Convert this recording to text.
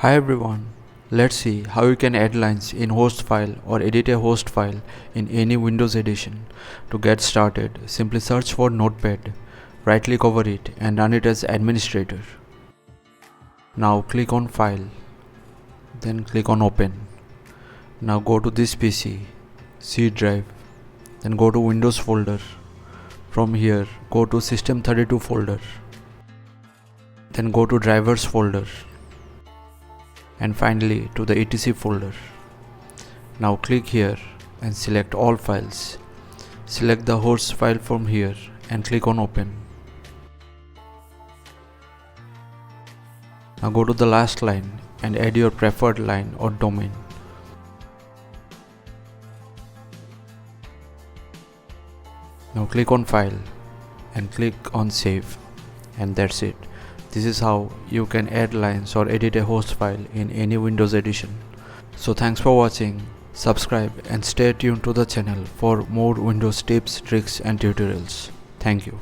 Hi everyone, let's see how you can add lines in host file or edit a host file in any Windows edition. To get started, simply search for Notepad, right click over it and run it as administrator. Now click on File, then click on Open. Now go to this PC, C drive, then go to Windows folder. From here, go to System32 folder. Then go to Drivers folder. And finally to the etc folder. Now click here and select all files. Select the host file from here and click on open. Now go to the last line and add your preferred line or domain. Now click on file and click on save, and that's it. This is how you can add lines or edit a host file in any Windows edition. So thanks for watching, subscribe and stay tuned to the channel for more Windows tips, tricks and tutorials. Thank you.